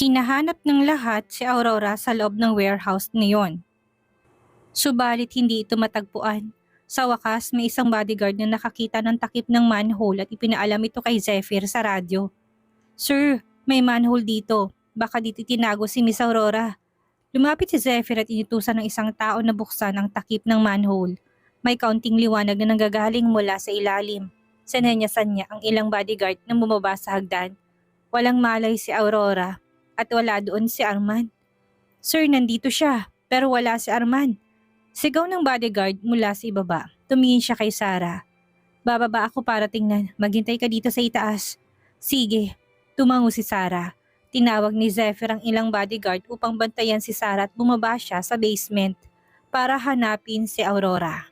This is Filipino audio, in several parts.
Hinahanap ng lahat si Aurora sa loob ng warehouse niyon. Subalit hindi ito matagpuan. Sa wakas, may isang bodyguard na nakakita ng takip ng manhole at ipinaalam ito kay Zephyr sa radyo. "Sir, may manhole dito. Baka dito tinago si Miss Aurora." Lumapit si Zephyr at inutusan ng isang tao na buksan ang takip ng manhole. May kaunting liwanag na nanggagaling mula sa ilalim. Sinenyasan niya ang ilang bodyguard na bumaba sa hagdan. Walang malay si Aurora at wala doon si Arman. "Sir, nandito siya, pero wala si Arman." Sigaw ng bodyguard mula sa ibaba. Tumingin siya kay Sarah. "Bababa ako para tingnan. Maghintay ka dito sa itaas." "Sige." Tumango si Sarah. Tinawag ni Zephyr ang ilang bodyguard upang bantayan si Sarah at bumaba siya sa basement para hanapin si Aurora.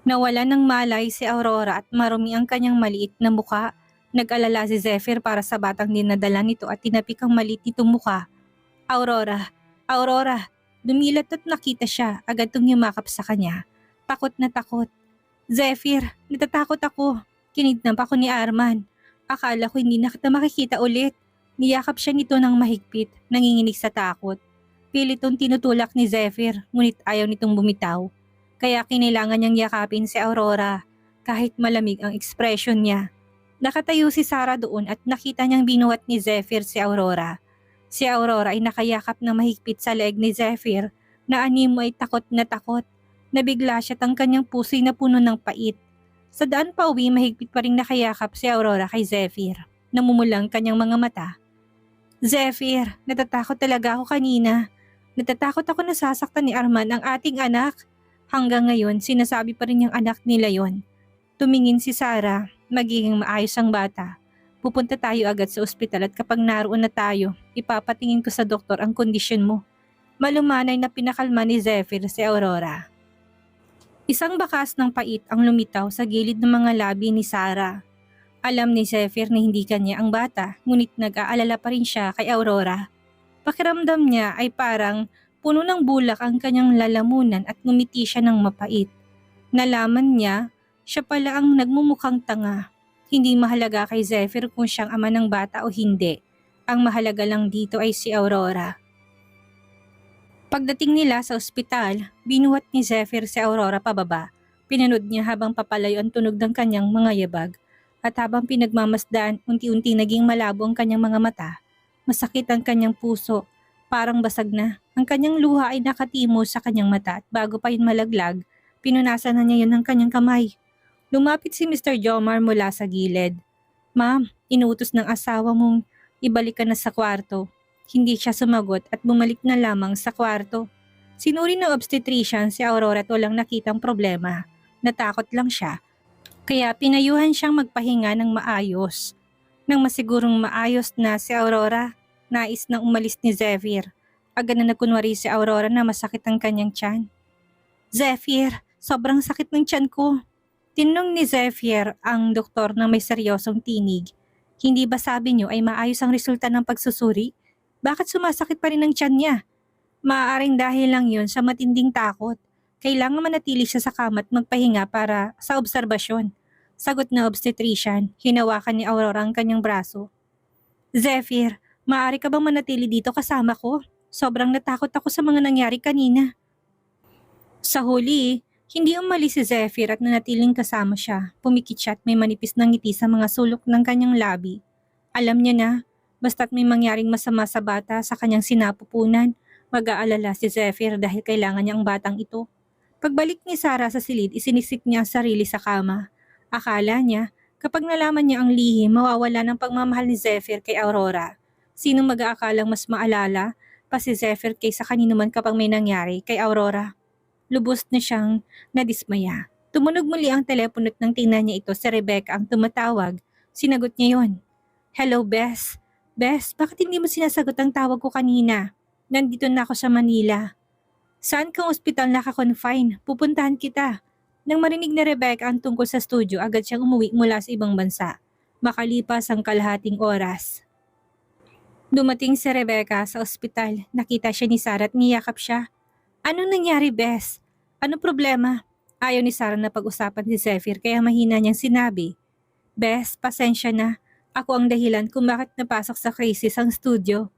Nawala ng malay si Aurora at marumi ang kanyang maliit na muka. Nag-alala si Zephyr para sa batang dinadala nito at tinapik ang maliit nitong muka. "Aurora! Aurora!" Dumilat at nakita siya, agad tong yumakap sa kanya. Takot na takot. "Zephyr, natatakot ako. Kinidnap ako ni Arman. Akala ko hindi na kita makikita ulit." Niyakap siya nito ng mahigpit, nanginginig sa takot. Pilit itong tinutulak ni Zephyr, ngunit ayaw nitong bumitaw. Kaya kinailangan niyang yakapin si Aurora, kahit malamig ang ekspresyon niya. Nakatayo si Sarah doon at nakita niyang binuhat ni Zephyr si Aurora. Si Aurora ay nakayakap na mahigpit sa leeg ni Zephyr na animo ay takot na takot. Nabigla siya at ang kanyang puso'y napuno ng pait. Sa daan pa uwi, mahigpit pa rin nakayakap si Aurora kay Zephyr. Namumulang kanyang mga mata. "Zephyr, natatakot talaga ako kanina. Natatakot ako na sasaktan ni Arman ang ating anak." Hanggang ngayon, sinasabi pa rin niyang anak nila yon. Tumingin si Sarah, magiging maayos ang bata. Pupunta tayo agad sa ospital at kapag naroon na tayo, ipapatingin ko sa doktor ang kondisyon mo. Malumanay na pinakalma ni Zephyr si Aurora. Isang bakas ng pait ang lumitaw sa gilid ng mga labi ni Sarah. Alam ni Zephyr na hindi kanya ang bata, ngunit nag-aalala pa rin siya kay Aurora. Pakiramdam niya ay parang puno ng bulak ang kanyang lalamunan at ngumiti siya ng mapait. Nalaman niya, siya pala ang nagmumukhang tanga. Hindi mahalaga kay Zephyr kung siyang ama ng bata o hindi. Ang mahalaga lang dito ay si Aurora. Pagdating nila sa ospital, binuhat ni Zephyr si Aurora pababa. Pinanood niya habang papalayo ang tunog ng kanyang mga yabag. At habang pinagmamasdan, unti-unti naging malabo ang kanyang mga mata. Masakit ang kanyang puso, parang basag na. Ang kanyang luha ay nakatimo sa kanyang mata at bago pa yun malaglag, pinunasan na niya yun ng kanyang kamay. Lumapit si Mr. Jomar mula sa gilid. "Ma'am, inuutos ng asawa mong ibalik ka na sa kwarto." Hindi siya sumagot at bumalik na lamang sa kwarto. Sinuri ng obstetrician si Aurora at walang nakitang problema. Natakot lang siya. Kaya pinayuhan siyang magpahinga ng maayos. Nang masigurong maayos na si Aurora, nais nang umalis ni Zephyr. Agad na nagkunwari si Aurora na masakit ang kanyang tiyan. "Zephyr, sobrang sakit ng tiyan ko." Tinanong ni Zephyr ang doktor na may seryosong tinig. "Hindi ba sabi niyo ay maayos ang resulta ng pagsusuri? Bakit sumasakit pa rin ang tiyan niya?" "Maaaring dahil lang yun sa matinding takot. Kailangan manatili siya sa kama at magpahinga para sa obserbasyon." Sagot na obstetrician, hinawakan ni Aurora ang kanyang braso. "Zephyr, maaari ka bang manatili dito kasama ko? Sobrang natakot ako sa mga nangyari kanina." Sa huli, hindi umalis si Zephyr at nanatiling kasama siya. Pumikit siya at may manipis na ngiti sa mga sulok ng kanyang labi. Alam niya na, basta't may mangyaring masama sa bata sa kanyang sinapupunan, mag-aalala si Zephyr dahil kailangan niya ang batang ito. Pagbalik ni Sarah sa silid, isinisik niya ang sarili sa kama. Akala niya, kapag nalaman niya ang lihim, mawawala ng pagmamahal ni Zephyr kay Aurora. Sino mag-aakalang mas maalala pa si Zephyr kaysa kanino man kapag may nangyari kay Aurora? Lubos na siyang nadismaya. Tumunog muli ang telepono at nang tingnan niya ito, si Rebecca ang tumatawag. Sinagot niya yon. "Hello, Bess. Bess, bakit hindi mo sinasagot ang tawag ko kanina? Nandito na ako sa Manila." "Saan kang ospital naka-confine? Pupuntahan kita." Nang marinig ni Rebecca ang tungkol sa studio, agad siyang umuwi mula sa ibang bansa. Makalipas ang kalahating oras. Dumating si Rebecca sa ospital. Nakita siya ni Sarah at niyakap siya. "Anong nangyari, Bess? Ano problema?" Ayaw ni Sarah na pag-usapan si Zephyr kaya mahina niyang sinabi. "Bess, pasensya na. Ako ang dahilan kung bakit napasok sa crisis ang studio.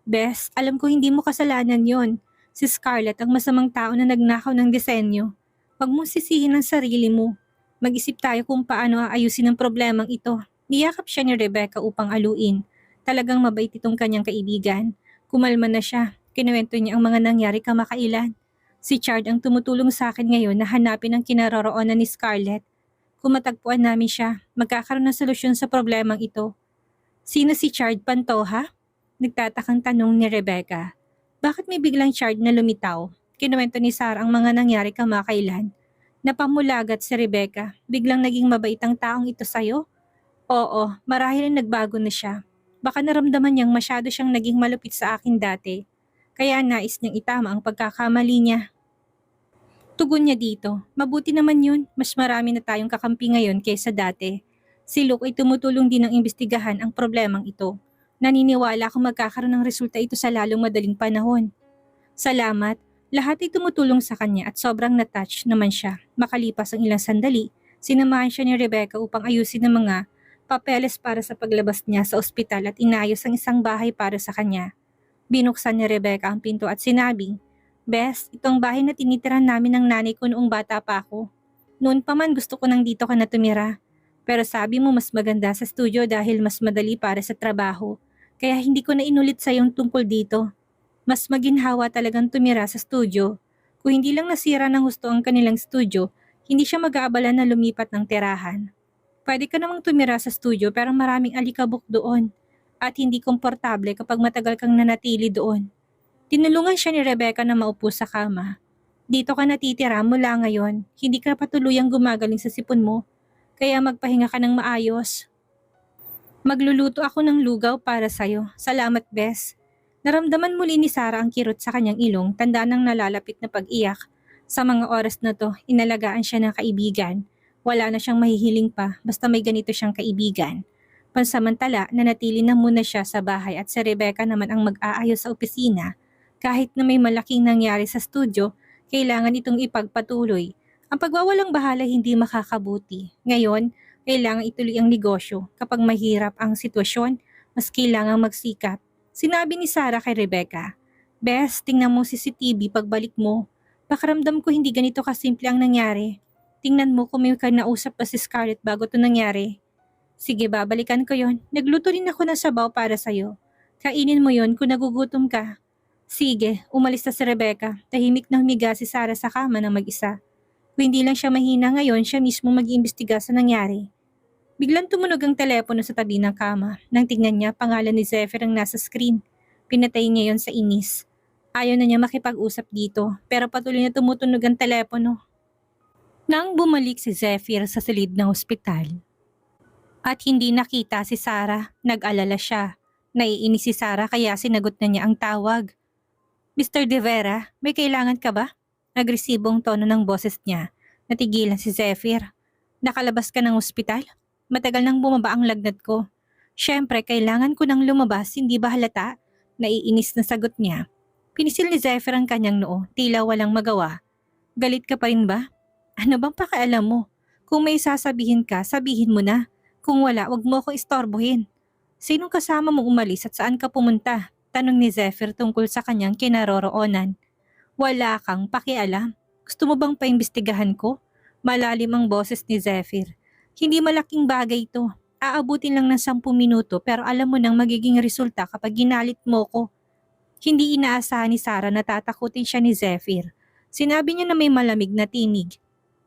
Bes, alam ko hindi mo kasalanan yon. Si Scarlett ang masamang tao na nagnakaw ng disenyo. Huwag mong sisihin ang sarili mo. Mag-isip tayo kung paano aayusin ang problemang ito. Niyakap siya ni Rebecca upang aluin. Talagang mabait itong kanyang kaibigan. Kumalma na siya. Kinuwento niya ang mga nangyari kamakailan. Si Chard ang tumutulong sa akin ngayon na hanapin ang kinaroroonan ni Scarlett. Kung matagpuan namin siya, magkakaroon ng solusyon sa problemang ito. Sino si Chard Pantoja? Nagtatakang tanong ni Rebecca. Bakit may biglang Chard na lumitaw? Kinuwento ni Sarah ang mga nangyari kamakailan. Napamulagat si Rebecca. Biglang naging mabait ang taong ito sa'yo? Oo, marahil nagbago na siya. Baka naramdaman niyang masyado siyang naging malupit sa akin dati. Kaya nais niyang itama ang pagkakamali niya. Tugon niya dito, mabuti naman yun, mas marami na tayong kakampi ngayon kaysa dati. Si Luke ay tumutulong din ng imbestigahan ang problemang ito. Naniniwala akong magkakaroon ng resulta ito sa lalong madaling panahon. Salamat, lahat ay tumutulong sa kanya at sobrang natouch naman siya. Makalipas ang ilang sandali, sinamahan siya ni Rebecca upang ayusin ang mga papeles para sa paglabas niya sa ospital at inayos ang isang bahay para sa kanya. Binuksan ni Rebecca ang pinto at sinabing, Bes, itong bahay na tinitirahan namin ng nanay ko noong bata pa ako. Noon pa man gusto ko nang dito ka na tumira. Pero sabi mo mas maganda sa studio dahil mas madali para sa trabaho. Kaya hindi ko na inulit sa yung tungkol dito. Mas maginhawa talagang tumira sa studio. Kung hindi lang nasira ng gusto ang kanilang studio, hindi siya mag-aabala na lumipat ng tirahan. Pwede ka namang tumira sa studio pero maraming alikabok doon. At hindi komportable kapag matagal kang nanatili doon. Tinulungan siya ni Rebecca na maupo sa kama. Dito ka natitira mula ngayon, hindi ka patuluyang gumagaling sa sipon mo, kaya magpahinga ka ng maayos. Magluluto ako ng lugaw para sa'yo. Salamat, Bes. Naramdaman muli ni Sarah ang kirot sa kanyang ilong, tanda ng nalalapit na pag-iyak. Sa mga oras na to, inalagaan siya ng kaibigan. Wala na siyang mahihiling pa, basta may ganito siyang kaibigan. Pansamantala, nanatili na muna siya sa bahay at si Rebecca naman ang mag-aayos sa opisina. Kahit na may malaking nangyari sa studio, kailangan itong ipagpatuloy. Ang pagwawalang bahala hindi makakabuti. Ngayon, kailangan ituloy ang negosyo. Kapag mahirap ang sitwasyon, mas kailangang magsikap. Sinabi ni Sarah kay Rebecca, Bes, tingnan mo CCTV pagbalik mo. Pakaramdam ko hindi ganito kasimple ang nangyari. Tingnan mo kung may nausap pa si Scarlett bago ito nangyari. Sige, babalikan ko yon. Nagluto rin ako ng sabaw para sa'yo. Kainin mo yon kung nagugutom ka. Sige, umalis na si Rebecca. Tahimik na humiga si Sarah sa kama ng mag-isa. Kung hindi lang siya mahina ngayon, siya mismo mag-iimbestiga sa nangyari. Biglang tumunog ang telepono sa tabi ng kama. Nang tingnan niya, pangalan ni Zephyr ang nasa screen. Pinatay niya yon sa inis. Ayaw na niya makipag-usap dito, pero patuloy na tumutunog ang telepono. Nang bumalik si Zephyr sa silid ng ospital, at hindi nakita si Sarah, nag-alala siya. Naiinis si Sarah kaya sinagot na niya ang tawag. Mr. De Vera, may kailangan ka ba? Agresibong tono ng boses niya. Natigilan si Zephyr. Nakalabas ka ng ospital? Matagal nang bumaba ang lagnat ko. Siyempre, kailangan ko nang lumabas, hindi ba halata? Naiinis na sagot niya. Pinisil ni Zephyr ang kanyang noo, tila walang magawa. Galit ka pa rin ba? Ano bang pakialam mo? Kung may sasabihin ka, sabihin mo na. Kung wala, wag mo akong istorbohin. Sinong kasama mong umalis at saan ka pumunta? Tanong ni Zephyr tungkol sa kanyang kinaroroonan. Wala kang pakialam. Gusto mo bang paimbestigahan ko? Malalim ang boses ni Zephyr. Hindi malaking bagay ito. Aabutin lang ng 10 minuto pero alam mo nang magiging resulta kapag ginalit mo ko. Hindi inaasahan ni Sarah na tatakutin siya ni Zephyr. Sinabi niya na may malamig na tinig.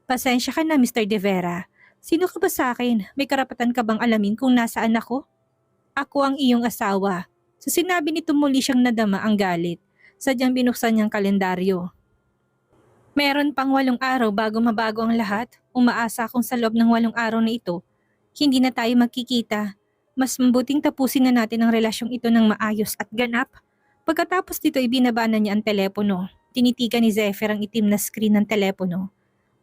Pasensya ka na, Mr. De Vera. Sino ka ba sa akin? May karapatan ka bang alamin kung nasaan ako? Ako ang iyong asawa. So sinabi nito muli siyang nadama ang galit. Sadyang binuksan niyang kalendaryo. Meron pang 8 araw bago mabago ang lahat. Umaasa akong sa loob ng 8 araw na ito, hindi na tayo magkikita. Mas mabuting tapusin na natin ang relasyong ito ng maayos at ganap. Pagkatapos dito ibinaba na niya ang telepono. Tinitigan ni Zephyr ang itim na screen ng telepono.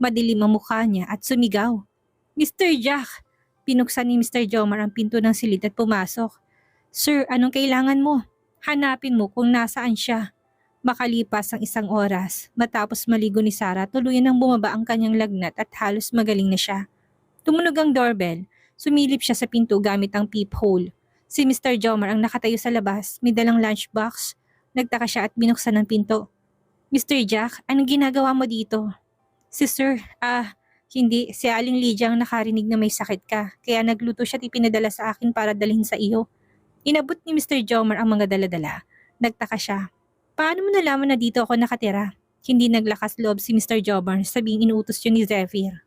Madilim ang mukha niya at sumigaw. Mr. Jack! Pinuksan ni Mr. Jomar ang pinto ng silid at pumasok. Sir, anong kailangan mo? Hanapin mo kung nasaan siya. Makalipas ang 1 oras, matapos maligo ni Sarah, tuluyan nang bumaba ang kanyang lagnat at halos magaling na siya. Tumunog ang doorbell. Sumilip siya sa pinto gamit ang peephole. Si Mr. Jomar ang nakatayo sa labas, may dalang lunchbox. Nagtaka siya at binuksan ang pinto. Mr. Jack, anong ginagawa mo dito? Si Sir, hindi. Si Aling Lydia ang nakarinig na may sakit ka. Kaya nagluto siya at ipinadala sa akin para dalhin sa iyo. Inabot ni Mr. Jomar ang mga daladala. Nagtaka siya. Paano mo nalaman na dito ako nakatira? Hindi naglakas loob si Mr. Jomar sabing inuutos yun ni Zephyr.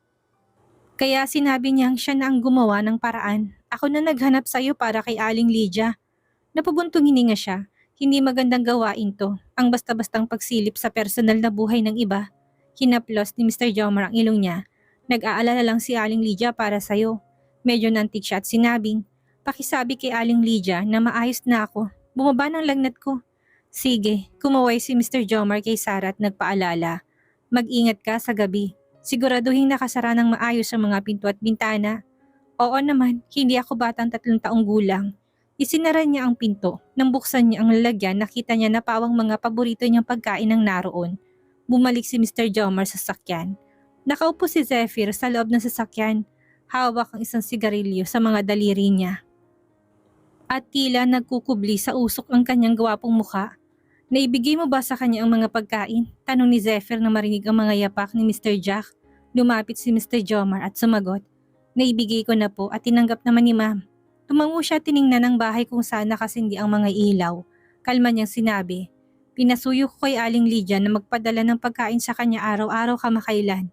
Kaya sinabi niyang siya na ang gumawa ng paraan. Ako na naghanap sa iyo para kay Aling Lydia. Napabuntong hininga siya. Hindi magandang gawain to. Ang basta-bastang pagsilip sa personal na buhay ng iba. Hinaplos ni Mr. Jomar ang ilong niya. Nag-aalala lang si Aling Lydia para sa'yo. Medyo nantig siya at sinabing, pakisabi kay Aling Lydia na maayos na ako. Bumaba ng lagnat ko. Sige, kumaway si Mr. Jomar kay Sarah at nagpaalala. Mag-ingat ka sa gabi. Siguraduhin nakasara ng maayos ang mga pinto at bintana. Oo naman, hindi ako batang 3 taong gulang. Isinara niya ang pinto. Nang buksan niya ang lalagyan, nakita niya na pawang mga paborito niyang pagkain ang naroon. Bumalik si Mr. Jomar sa sasakyan. Nakaupo si Zephyr sa loob ng sasakyan. Hawak ang isang sigarilyo sa mga daliri niya. At tila nagkukubli sa usok ang kanyang gwapong mukha. Naibigay mo ba sa kanya ang mga pagkain? Tanong ni Zephyr na marinig ang mga yapak ni Mr. Jack. Lumapit si Mr. Jomar at sumagot. Naibigay ko na po at tinanggap naman ni Ma'am. Tumango siya tiningnan ang bahay kung saan nakasindi ang mga ilaw. Kalma niyang sinabi. Pinasuyo ko kay Aling Lydia na magpadala ng pagkain sa kanya araw-araw kamakailan.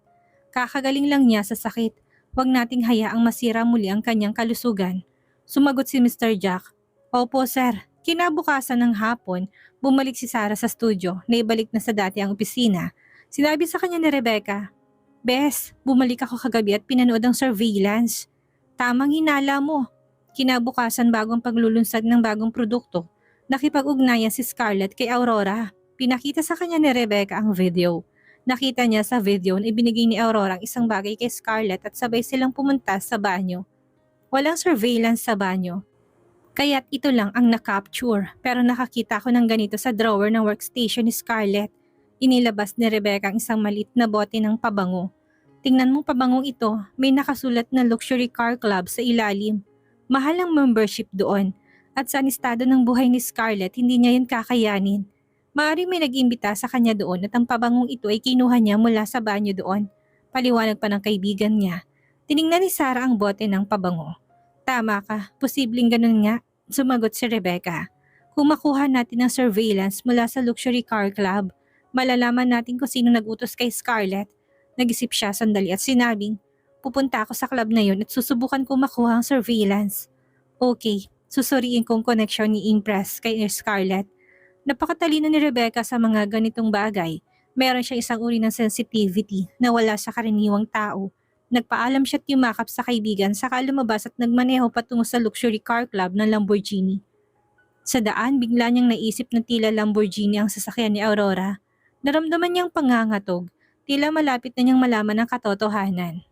Kakagaling lang niya sa sakit. Huwag nating hayaang masira muli ang kanyang kalusugan. Sumagot si Mr. Jack. Opo sir. Kinabukasan ng hapon, bumalik si Sarah sa studio na ibalik na sa dati ang opisina. Sinabi sa kanya ni Rebecca, Bes, bumalik ako kagabi at pinanood ang surveillance. Tamang hinala mo. Kinabukasan bagong paglulunsad ng bagong produkto, nakipag-ugnayan si Scarlett kay Aurora. Pinakita sa kanya ni Rebecca ang video. Nakita niya sa video na ibinigay ni Aurora ang isang bagay kay Scarlett at sabay silang pumunta sa banyo. Walang surveillance sa banyo. Kaya't ito lang ang na-capture pero nakakita ko ng ganito sa drawer ng workstation ni Scarlett. Inilabas ni Rebecca ang isang maliit na bote ng pabango. Tingnan mo pabangong ito, may nakasulat na luxury car club sa ilalim. Mahal ang membership doon at sa estado ng buhay ni Scarlett hindi niya yun kakayanin. Maaaring may nag-imbita sa kanya doon at ang pabangong ito ay kinuha niya mula sa banyo doon. Paliwanag pa ng kaibigan niya. Tiningnan ni Sarah ang bote ng pabango. Tama ka, posibleng ganun nga, sumagot si Rebecca. Kung makuha natin ang surveillance mula sa luxury car club, malalaman natin kung sino nag-utos kay Scarlett. Nag-isip siya sandali at sinabing, pupunta ako sa club na yun at susubukan kong makuha ang surveillance. Okay, susuriin kong connection ni Impress kay Scarlett. Napakatalino ni Rebecca sa mga ganitong bagay. Meron siya isang uri ng sensitivity na wala sa karaniwang tao. Nagpaalam siya at yumakap sa kaibigan saka lumabas at nagmaneho patungo sa luxury car club ng Lamborghini. Sa daan, bigla niyang naisip na tila Lamborghini ang sasakyan ni Aurora. Naramdaman niyang pangangatog, tila malapit na niyang malaman ang katotohanan.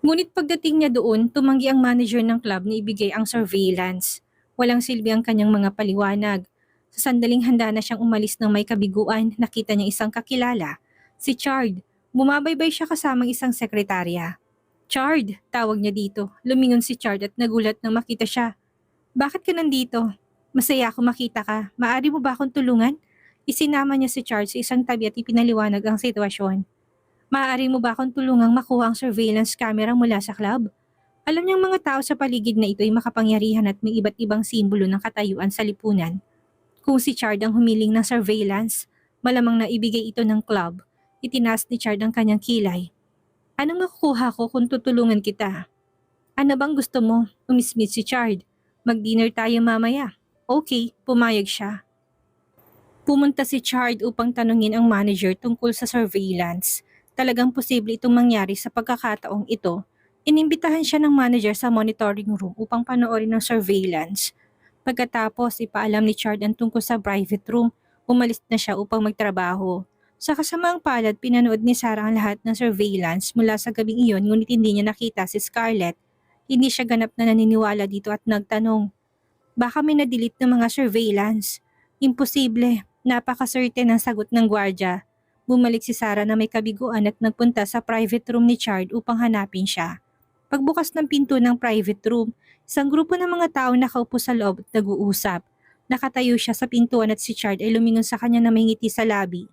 Ngunit pagdating niya doon, tumanggi ang manager ng club na ibigay ang surveillance. Walang silbi ang kanyang mga paliwanag. Sa sandaling handa na siyang umalis ng may kabiguan, nakita niya isang kakilala, si Chard. Bumabaybay siya kasamang isang sekretarya. Chard, tawag niya dito. Lumingon si Chard at nagulat nang makita siya. Bakit ka nandito? Masaya ako makita ka. Maaari mo ba akong tulungan? Isinama niya si Chard sa isang tabi at ipinaliwanag ang sitwasyon. Maaari mo ba akong tulungang makuha ang surveillance camera mula sa club? Alam niyang mga tao sa paligid na ito ay makapangyarihan at may iba't ibang simbolo ng katayuan sa lipunan. Kung si Chard ang humiling ng surveillance, malamang na ibigay ito ng club. Itinaas ni Chard ang kanyang kilay. Anong makukuha ko kung tutulungan kita? Ano bang gusto mo? Umismit si Chard. Mag-dinner tayo mamaya. Okay, pumayag siya. Pumunta si Chard upang tanungin ang manager tungkol sa surveillance. Talagang posible itong mangyari sa pagkakataong ito. Inimbitahan siya ng manager sa monitoring room upang panoorin ang surveillance. Pagkatapos, ipaalam ni Chard ang tungkol sa private room. Umalis na siya upang magtrabaho. Sa kasamaang palad, pinanood ni Sarah ang lahat ng surveillance mula sa gabing iyon ngunit hindi niya nakita si Scarlett. Hindi siya ganap na naniniwala dito at nagtanong, baka may na-delete ng mga surveillance. Imposible, napaka-certain ang sagot ng gwardya. Bumalik si Sarah na may kabiguan at nagpunta sa private room ni Chard upang hanapin siya. Pagbukas ng pinto ng private room, Isang grupo ng mga tao nakaupo sa loob at nag-uusap. Nakatayo siya sa pintuan at si Chard ay lumingon sa kanya na may ngiti sa labi.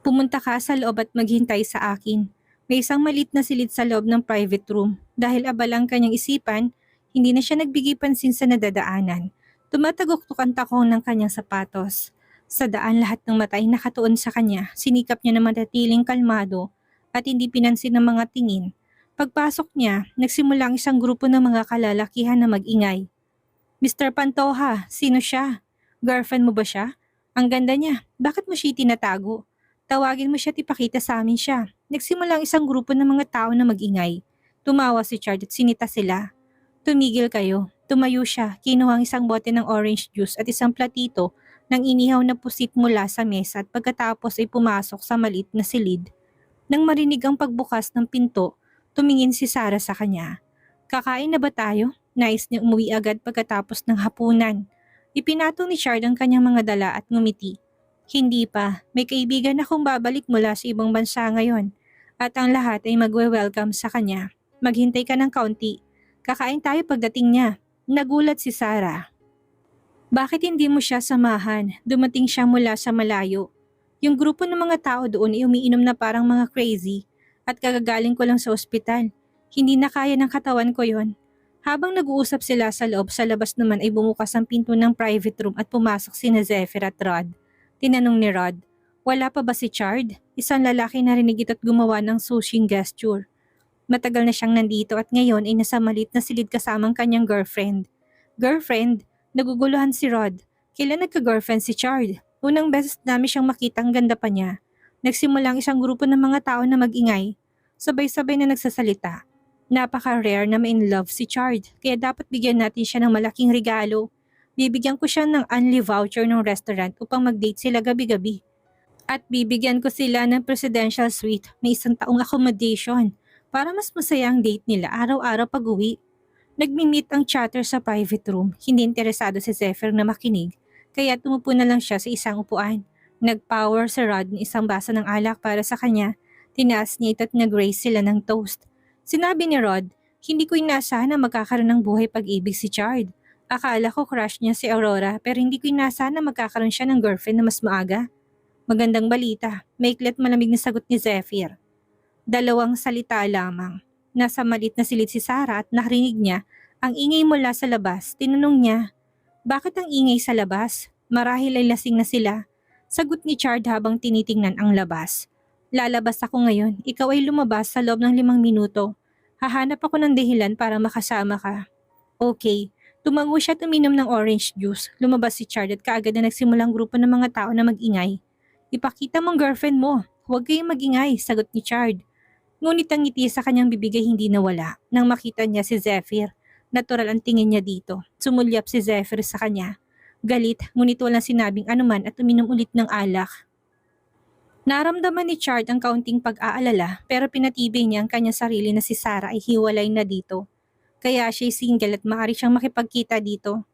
Pumunta ka sa loob at maghintay sa akin. May isang malit na silid sa loob ng private room. Dahil abalang kanyang isipan, hindi na siya nagbigay pansin sa nadadaanan. Tumatagok-tok ang takong ng kanyang sapatos. Sa daan lahat ng mata ay nakatuon sa kanya. Sinikap niya na manatiling kalmado at hindi pinansin ng mga tingin. Pagpasok niya, nagsimula ang isang grupo ng mga kalalakihan na mag-ingay. Mr. Pantoja, sino siya? Girlfriend mo ba siya? Ang ganda niya, bakit mo siya tinatago? Tawagin mo siya at ipakita sa amin siya. Nagsimula ang isang grupo ng mga tao na mag-ingay. Tumawa si Chard at sinita sila. Tumigil kayo. Tumayo siya, kinuha ang isang bote ng orange juice at isang platito ng inihaw na pusit mula sa mesa at pagkatapos ay pumasok sa maliit na silid. Nang marinig ang pagbukas ng pinto, tumingin si Sarah sa kanya. Kakain na ba tayo? Nais niya umuwi agad pagkatapos ng hapunan. Ipinatong ni Chard ang kanyang mga dala at ngumiti. Hindi pa, may kaibigan akong babalik mula sa ibang bansa ngayon at ang lahat ay magwe-welcome sa kanya. Maghintay ka ng kaunti. Kakain tayo pagdating niya. Nagulat si Sarah. Bakit hindi mo siya samahan? Dumating siya mula sa malayo. Yung grupo ng mga tao doon ay umiinom na parang mga crazy at kagagaling ko lang sa ospital. Hindi na kaya ng katawan ko yon. Habang nag-uusap sila sa loob, sa labas naman ay bumukas ang pinto ng private room at pumasok sina Zephyr at Rod. Tinanong ni Rod, wala pa ba si Chard? Isang lalaki narinig ito at gumawa ng sushing gesture. Matagal na siyang nandito at ngayon ay nasa malit na silid kasamang kanyang girlfriend. Girlfriend? Naguguluhan si Rod. Kailan nagka-girlfriend si Chard? Unang beses namin siyang makita, ang ganda pa niya. Nagsimula ang isang grupo ng mga tao na mag-ingay. Sabay-sabay na nagsasalita. Napaka-rare na ma-in love si Chard, kaya dapat bigyan natin siya ng malaking regalo. Bibigyan ko siya ng unli voucher ng restaurant upang mag-date sila gabi-gabi. At bibigyan ko sila ng presidential suite, may 1 taong accommodation, para mas masaya ang date nila araw-araw pag-uwi. Nagmi-meet ang chatter sa private room, hindi interesado si Zephyr na makinig, kaya tumupo na lang siya sa isang upuan. Nag-power si Rod ng isang baso ng alak para sa kanya, tinaas niya ito at nag-raise sila ng toast. Sinabi ni Rod, hindi ko inaasahan na magkakaroon ng buhay pag-ibig si Chard. Akala ko crush niya si Aurora pero hindi ko inaasahan na magkakaroon siya ng girlfriend na mas maaga. Magandang balita, maikli at malamig na sagot ni Zephyr. 2 salita lamang. Nasa malit na silid si Sarah at narinig niya ang ingay mula sa labas. Tinanong niya, bakit ang ingay sa labas? Marahil ay lasing na sila. Sagot ni Chard habang tinitingnan ang labas. Lalabas ako ngayon, ikaw ay lumabas sa loob ng 5 minuto. Hahanap ako ng dahilan para makasama ka. Okay. Tumango siya at uminom ng orange juice. Lumabas si Chard at kaagad na nagsimulang grupo ng mga tao na mag-ingay. Ipakita mong girlfriend mo. Huwag kayong mag-ingay, sagot ni Chard. Ngunit ang ngiti sa kanyang bibig ay hindi nawala. Nang makita niya si Zephyr, natural ang tingin niya dito. Sumulyap si Zephyr sa kanya. Galit, ngunit walang sinabing anuman at uminom ulit ng alak. Naramdaman ni Chard ang kaunting pag-aalala pero pinatibay niya ang kanyang sarili na si Sarah ay hiwalay na dito. Kaya siya'y single at maaari siyang makipagkita dito.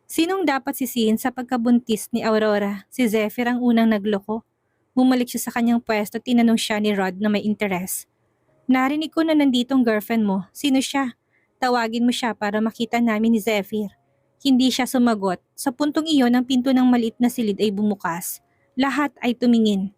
Sinong dapat sisihin sa pagkabuntis ni Aurora? Si Zephyr ang unang nagloko. Bumalik siya sa kanyang pwesto at tinanong siya ni Rod na may interes. Narinig ko na nanditong girlfriend mo. Sino siya? Tawagin mo siya para makita namin ni Zephyr. Hindi siya sumagot. Sa puntong iyon ang pinto ng maliit na silid ay bumukas. Lahat ay tumingin.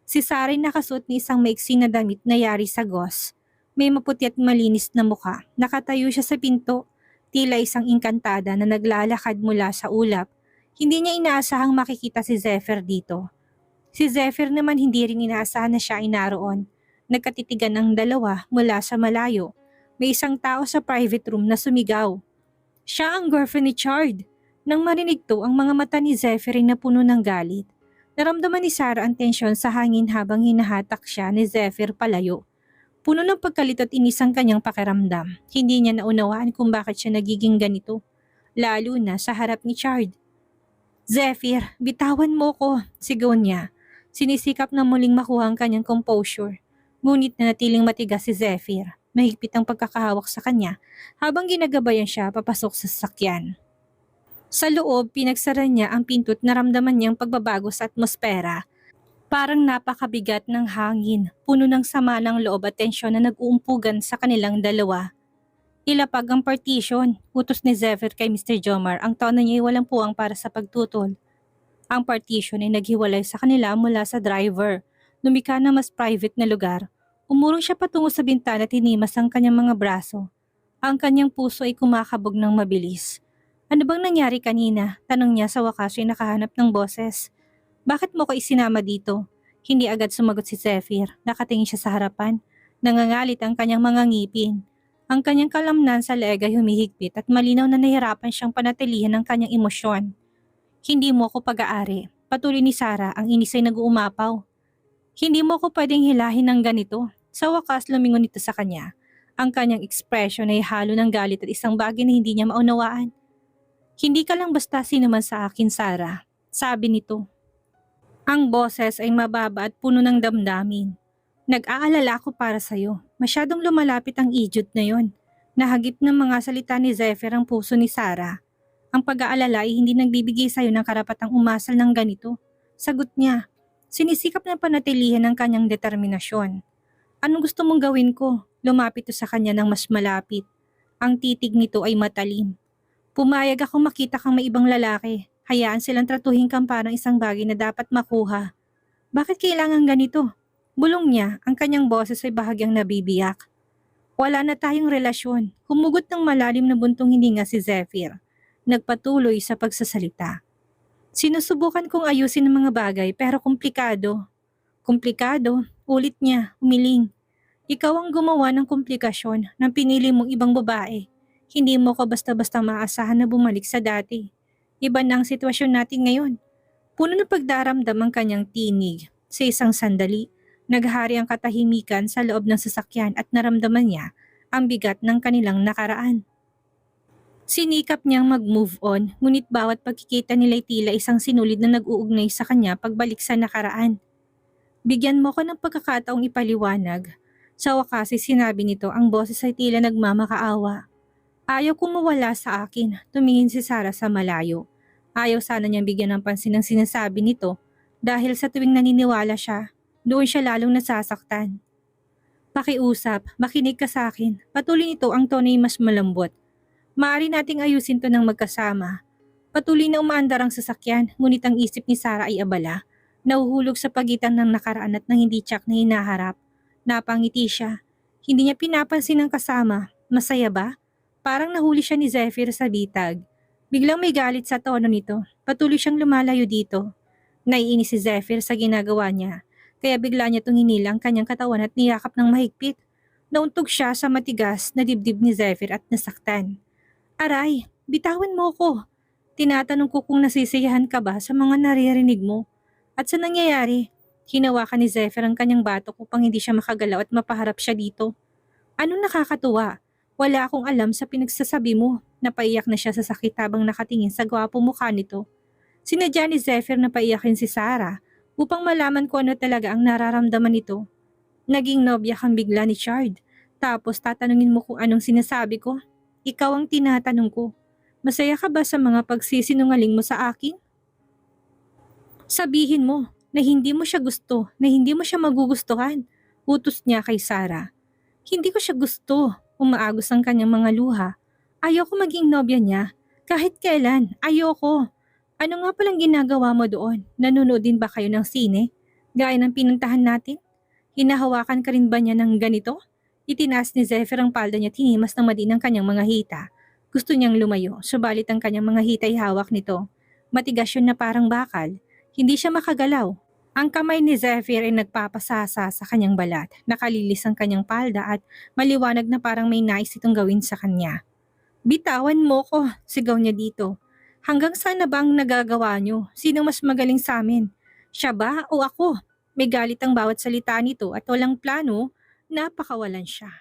Si Sarah ay nakasuot ni isang maiksi na damit na yari sa gos. May maputi at malinis na mukha. Nakatayo siya sa pinto. Tila isang engkantada na naglalakad mula sa ulap. Hindi niya inaasahang makikita si Zephyr dito. Si Zephyr naman hindi rin inaasahan na siya ay naroon. Nagkatitigan ang dalawa mula sa malayo. May isang tao sa private room na sumigaw. Siya ang girlfriend ni Chard. Nang marinig to, ang mga mata ni Zephyr ay napuno ng galit. Naramdaman ni Sarah ang tensyon sa hangin habang hinahatak siya ni Zephyr palayo. Puno ng pagkalit at inis ang kanyang pakiramdam. Hindi niya naunawaan kung bakit siya nagiging ganito. Lalo na sa harap ni Chard. Zephyr, bitawan mo ko, sigaw niya. Sinisikap na muling makuha ang kanyang composure. Ngunit nanatiling matigas si Zephyr. Mahigpit ang pagkakahawak sa kanya habang ginagabayan siya papasok sa sasakyan. Sa loob, pinagsara niya ang pinto at naramdaman niyang pagbabago sa atmosfera. Parang napakabigat ng hangin, puno ng sama ng loob at tensyon na nag-uumpugan sa kanilang dalawa. Ilapag ang partition, utos ni Zephyr kay Mr. Jomar. Ang tono niya ay walang puwang para sa pagtutol. Ang partition ay naghiwalay sa kanila mula sa driver. Lumikha na mas private na lugar. Umurong siya patungo sa bintana at hinimas ang kanyang mga braso. Ang kanyang puso ay kumakabog ng mabilis. Ano bang nangyari kanina? Tanong niya sa wakas ay nakahanap ng boses. Bakit mo ko isinama dito? Hindi agad sumagot si Zephyr. Nakatingin siya sa harapan. Nangangalit ang kanyang mga ngipin. Ang kanyang kalamnan sa leeg ay humihigpit at malinaw na nahirapan siyang panatilihan ang kanyang emosyon. Hindi mo ako pag-aari. Patuloy ni Sarah, ang inis ay nag-uumapaw. Hindi mo ako pwedeng hilahin ng ganito. Sa wakas lumingon ito sa kanya. Ang kanyang ekspresyon ay halo ng galit at isang bagay na hindi niya maunawaan. Hindi ka lang basta sinuman sa akin, Sarah. Sabi nito. Ang boses ay mababa at puno ng damdamin. Nag-aalala ako para sa'yo. Masyadong lumalapit ang idiot na yon. Nahagip ng mga salita ni Zephyr ang puso ni Sarah. Ang pag-aalala ay hindi nagbibigay sa'yo ng karapatang umasal ng ganito. Sagot niya. Sinisikap na panatilihan ang kanyang determinasyon. Anong gusto mong gawin ko? Lumapit to sa kanya ng mas malapit. Ang titig nito ay matalim. Pumayag ako makita kang may ibang lalaki. Hayaan silang tratuhin kang parang isang bagay na dapat makuha. Bakit kailangan ganito? Bulong niya, ang kanyang boses ay bahagyang nabibiyak. Wala na tayong relasyon. Humugot ng malalim na buntong hininga si Zephyr. Nagpatuloy sa pagsasalita. Sinusubukan kong ayusin ang mga bagay pero komplikado. Komplikado? Ulit niya, umiling. Ikaw ang gumawa ng komplikasyon nang pinili mong ibang babae. Hindi mo ko basta-basta maasahan na bumalik sa dati. Iba na ang sitwasyon natin ngayon. Puno ng pagdaramdam ang kanyang tinig. Sa isang sandali, naghari ang katahimikan sa loob ng sasakyan at naramdaman niya ang bigat ng kanilang nakaraan. Sinikap niyang mag-move on, ngunit bawat pagkikita nila'y tila isang sinulid na nag-uugnay sa kanya pagbalik sa nakaraan. Bigyan mo ko ng pagkakataong ipaliwanag. Sa wakas ay sinabi nito, ang boses ay tila nagmamakaawa. Ayaw kong mawala sa akin, tumingin si Sarah sa malayo. Ayaw sana niyang bigyan ng pansin ang sinasabi nito dahil sa tuwing naniniwala siya, doon siya lalong nasasaktan. Pakiusap, makinig ka sa akin. Patuloy nito ang tono ay mas malambot. Maaari nating ayusin to ng magkasama. Patuloy na umaandar ang sasakyan, ngunit ang isip ni Sarah ay abala. Nahuhulog sa pagitan ng nakaraan at ng hindi tiyak na hinaharap. Napangiti siya. Hindi niya pinapansin ang kasama. Masaya ba? Parang nahuli siya ni Zephyr sa bitag. Biglang may galit sa tono nito. Patuloy siyang lumalayo dito. Naiinis si Zephyr sa ginagawa niya. Kaya bigla niya itong hinila ang kanyang katawan at niyakap ng mahigpit. Nauntog siya sa matigas na dibdib ni Zephyr at nasaktan. Aray, bitawan mo ko. Tinatanong ko kung nasisiyahan ka ba sa mga naririnig mo. At sa nangyayari, hinawakan ni Zephyr ang kanyang batok upang hindi siya makagalaw at mapaharap siya dito. Anong nakakatuwa? Wala akong alam sa pinagsasabi mo. Napaiyak na siya sa sakit habang nakatingin sa gwapo mukha nito. Sinadya ni Zephyr na paiyakin si Sarah upang malaman ko ano talaga ang nararamdaman nito. Naging nobya kang bigla ni Chard. Tapos tatanungin mo kung anong sinasabi ko. Ikaw ang tinatanong ko. Masaya ka ba sa mga pagsisinungaling mo sa akin? Sabihin mo na hindi mo siya gusto, na hindi mo siya magugustuhan. Utos niya kay Sarah. Hindi ko siya gusto. Umaagos ang kanyang mga luha. Ayoko maging nobya niya. Kahit kailan, ayoko. Ano nga palang ginagawa mo doon? Nanonood din ba kayo ng sine? Gaya ng pinuntahan natin? Hinahawakan ka rin ba niya ng ganito? Itinaas ni Zephyr ang palda niya at hinimas ng madin ang kanyang mga hita. Gusto niyang lumayo, subalit ang kanyang mga hita ay hawak nito. Matigas yun na parang bakal. Hindi siya makagalaw. Ang kamay ni Zephyr ay nagpapasasa sa kanyang balat. Nakalilis ang kanyang palda at maliwanag na parang may nais itong gawin sa kanya. Bitawan mo ko, sigaw niya dito. Hanggang saan na ba ang nagagawa niyo? Sino mas magaling sa amin? Siya ba o ako? May galit ang bawat salita nito at walang plano, napakawalan siya.